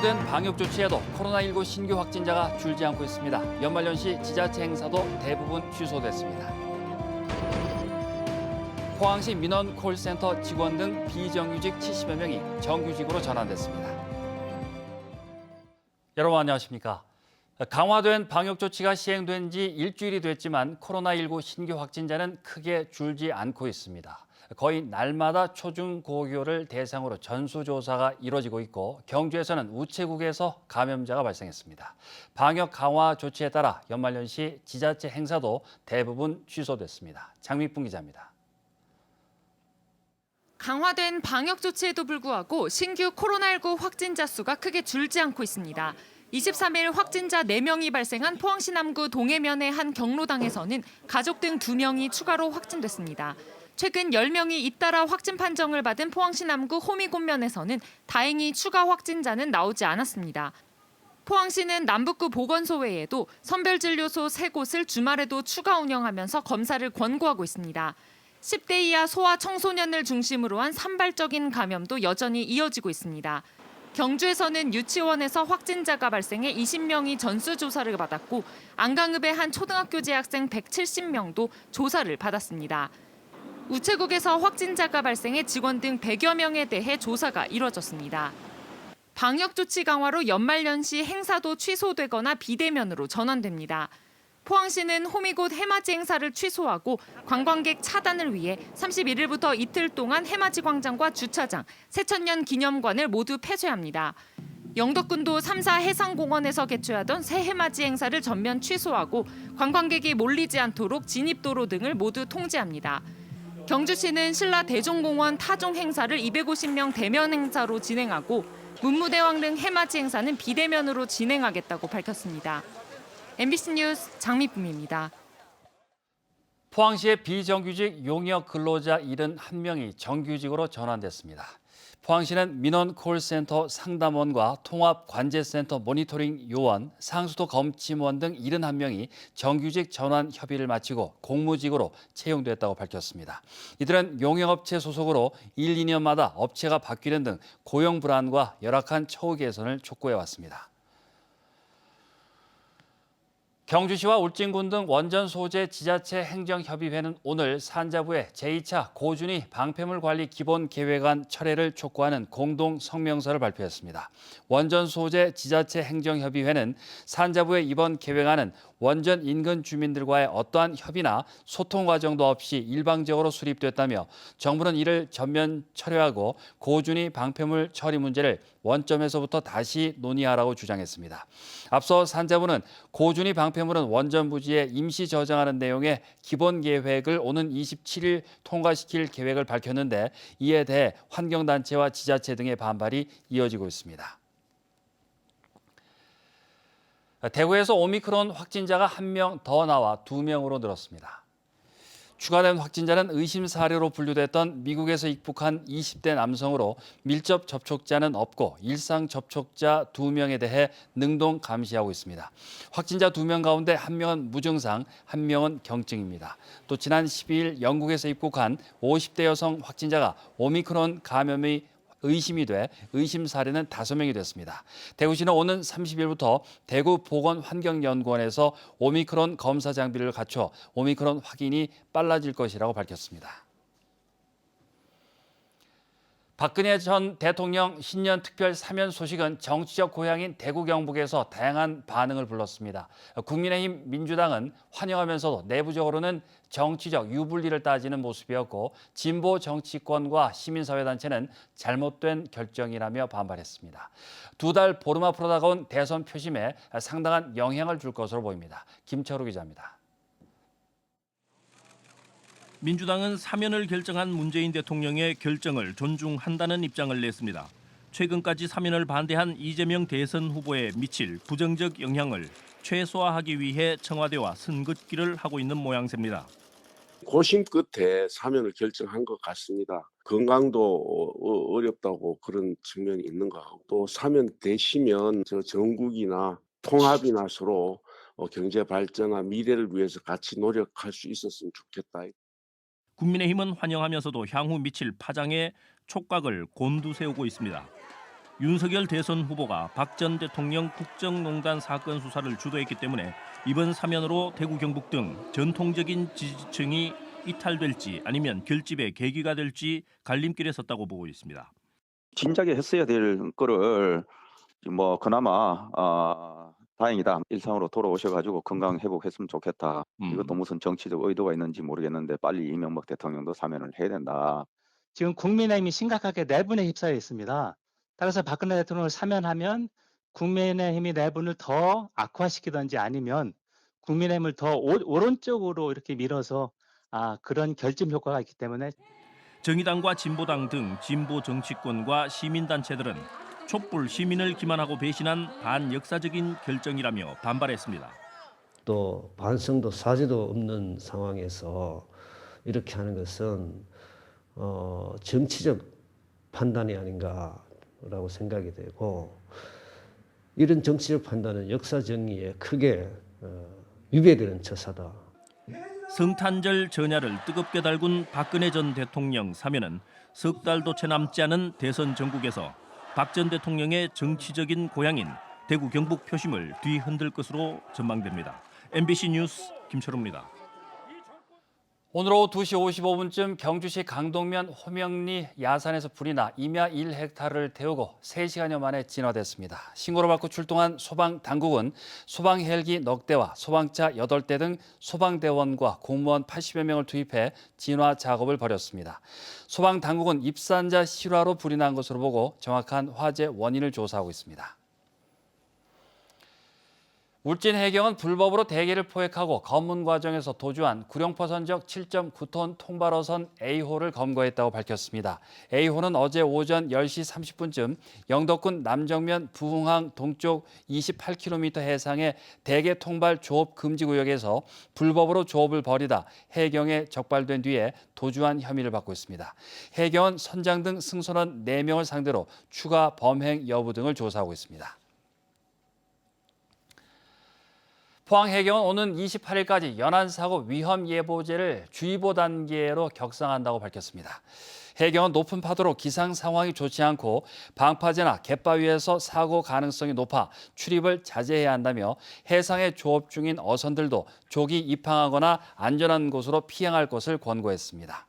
강화된 방역 조치에도 코로나19 신규 확진자가 줄지 않고 있습니다. 연말연시 지자체 행사도 대부분 취소됐습니다. 포항시 민원 콜센터 직원 등 비정규직 70여 명이 정규직으로 전환됐습니다. 여러분 안녕하십니까? 강화된 방역 조치가 시행된 지 일주일이 됐지만 코로나19 신규 확진자는 크게 줄지 않고 있습니다. 거의 날마다 초중고교를 대상으로 전수조사가 이뤄지고 있고 경주에서는 우체국에서 감염자가 발생했습니다. 방역 강화 조치에 따라 연말연시 지자체 행사도 대부분 취소됐습니다. 장미풍 기자입니다. 강화된 방역 조치에도 불구하고 신규 코로나19 확진자 수가 크게 줄지 않고 있습니다. 23일 확진자 4명이 발생한 포항시 남구 동해면의 한 경로당에서는 가족 등 2명이 추가로 확진됐습니다. 최근 10명이 잇따라 확진 판정을 받은 포항시 남구 호미곶면에서는 다행히 추가 확진자는 나오지 않았습니다. 포항시는 남북구 보건소 외에도 선별진료소 3곳을 주말에도 추가 운영하면서 검사를 권고하고 있습니다. 10대 이하 소아 청소년을 중심으로 한 산발적인 감염도 여전히 이어지고 있습니다. 경주에서는 유치원에서 확진자가 발생해 20명이 전수조사를 받았고 안강읍의 한 초등학교 재학생 170명도 조사를 받았습니다. 우체국에서 확진자가 발생해 직원 등 100여 명에 대해 조사가 이뤄졌습니다. 방역 조치 강화로 연말연시 행사도 취소되거나 비대면으로 전환됩니다. 포항시는 호미곶 해맞이 행사를 취소하고 관광객 차단을 위해 31일부터 이틀 동안 해맞이 광장과 주차장, 새천년 기념관을 모두 폐쇄합니다. 영덕군도 3사 해상공원에서 개최하던 새 해맞이 행사를 전면 취소하고 관광객이 몰리지 않도록 진입도로 등을 모두 통제합니다. 경주시는 신라 대종공원 타종 행사를 250명 대면 행사로 진행하고 문무대왕 등 해맞이 행사는 비대면으로 진행하겠다고 밝혔습니다. MBC 뉴스 장미쁨입니다. 포항시의 비정규직 용역 근로자 71명이 정규직으로 전환됐습니다. 포항시는 민원 콜센터 상담원과 통합관제센터 모니터링 요원, 상수도 검침원 등 71명이 정규직 전환 협의를 마치고 공무직으로 채용됐다고 밝혔습니다. 이들은 용역업체 소속으로 1, 2년마다 업체가 바뀌는 등 고용 불안과 열악한 처우 개선을 촉구해왔습니다. 경주시와 울진군 등 원전 소재 지자체 행정협의회는 오늘 산자부에 제2차 고준위 방패물 관리 기본 계획안 철회를 촉구하는 공동 성명서를 발표했습니다. 원전 소재 지자체 행정협의회는 산자부의 이번 계획안은 원전 인근 주민들과의 어떠한 협의나 소통 과정도 없이 일방적으로 수립됐다며 정부는 이를 전면 철회하고 고준위 방패물 처리 문제를 원점에서부터 다시 논의하라고 주장했습니다. 앞서 산자부는 고준위 방패물은 원전 부지에 임시 저장하는 내용의 기본 계획을 오는 27일 통과시킬 계획을 밝혔는데 이에 대해 환경단체와 지자체 등의 반발이 이어지고 있습니다. 대구에서 오미크론 확진자가 1명 더 나와 2명으로 늘었습니다. 추가된 확진자는 의심 사례로 분류됐던 미국에서 입국한 20대 남성으로 밀접 접촉자는 없고 일상 접촉자 2명에 대해 능동 감시하고 있습니다. 확진자 2명 가운데 1명은 무증상, 1명은 경증입니다. 또 지난 12일 영국에서 입국한 50대 여성 확진자가 오미크론 감염의 의심이 돼 의심 사례는 5명이 됐습니다. 대구시는 오는 30일부터 대구보건환경연구원에서 오미크론 검사 장비를 갖춰 오미크론 확인이 빨라질 것이라고 밝혔습니다. 박근혜 전 대통령 신년 특별 사면 소식은 정치적 고향인 대구 경북에서 다양한 반응을 불렀습니다. 국민의힘 민주당은 환영하면서도 내부적으로는 정치적 유불리를 따지는 모습이었고 진보 정치권과 시민사회단체는 잘못된 결정이라며 반발했습니다. 2달 보름 앞으로 다가온 대선 표심에 상당한 영향을 줄 것으로 보입니다. 김철우 기자입니다. 민주당은 사면을 결정한 문재인 대통령의 결정을 존중한다는 입장을 냈습니다. 최근까지 사면을 반대한 이재명 대선 후보에 미칠 부정적 영향을 최소화하기 위해 청와대와 선긋기를 하고 있는 모양새입니다. 고심 끝에 사면을 결정한 것 같습니다. 건강도 어렵다고 그런 측면이 있는 것 같고 또 사면 되시면 전국이나 통합이나 서로 경제 발전과 미래를 위해서 같이 노력할 수 있었으면 좋겠다. 국민의힘은 환영하면서도 향후 미칠 파장에 촉각을 곤두세우고 있습니다. 윤석열 대선 후보가 박 전 대통령 국정농단 사건 수사를 주도했기 때문에 이번 사면으로 대구 경북 등 전통적인 지지층이 이탈될지 아니면 결집의 계기가 될지 갈림길에 섰다고 보고 있습니다. 진작에 했어야 될 거를 뭐 그나마 다행이다. 일상으로 돌아오셔가지고 건강 회복했으면 좋겠다. 이것도 무슨 정치적 의도가 있는지 모르겠는데 빨리 이명박 대통령도 사면을 해야 된다. 지금 국민의힘이 심각하게 내분에 휩싸여 있습니다. 따라서 박근혜 대통령을 사면하면 국민의힘이 내분을 더 악화시키든지 아니면 국민의힘을 더 오른쪽으로 이렇게 밀어서 그런 결집 효과가 있기 때문에 정의당과 진보당 등 진보 정치권과 시민단체들은 촛불 시민을 기만하고 배신한 반역사적인 결정이라며 반발했습니다. 또 반성도 사죄도 없는 상황에서 이렇게 하는 것은 정치적 판단이 아닌가라고 생각이 되고, 이런 정치적 판단은 역사 정의에 크게 위배되는 처사다. 성탄절 전야를 뜨겁게 달군 박근혜 전 대통령 사면은 석 달도 채 남지 않은 대선 전국에서 박 전 대통령의 정치적인 고향인 대구 경북 표심을 뒤흔들 것으로 전망됩니다. MBC 뉴스 김철우입니다. 오늘 오후 2시 55분쯤 경주시 강동면 호명리 야산에서 불이 나 임야 1헥타르를 태우고 3시간여 만에 진화됐습니다. 신고를 받고 출동한 소방당국은 소방 헬기 넉 대와 소방차 8대 등 소방대원과 공무원 80여 명을 투입해 진화 작업을 벌였습니다. 소방당국은 입산자 실화로 불이 난 것으로 보고 정확한 화재 원인을 조사하고 있습니다. 울진 해경은 불법으로 대게를 포획하고 검문 과정에서 도주한 구룡포 선적 7.9톤 통발어선 A호를 검거했다고 밝혔습니다. A호는 어제 오전 10시 30분쯤 영덕군 남정면 부흥항 동쪽 28km 해상의 대게 통발 조업 금지 구역에서 불법으로 조업을 벌이다 해경에 적발된 뒤에 도주한 혐의를 받고 있습니다. 해경은 선장 등 승선원 4명을 상대로 추가 범행 여부 등을 조사하고 있습니다. 포항해경은 오는 28일까지 연안사고 위험예보제를 주의보 단계로 격상한다고 밝혔습니다. 해경은 높은 파도로 기상 상황이 좋지 않고 방파제나 갯바위에서 사고 가능성이 높아 출입을 자제해야 한다며 해상에 조업 중인 어선들도 조기 입항하거나 안전한 곳으로 피항할 것을 권고했습니다.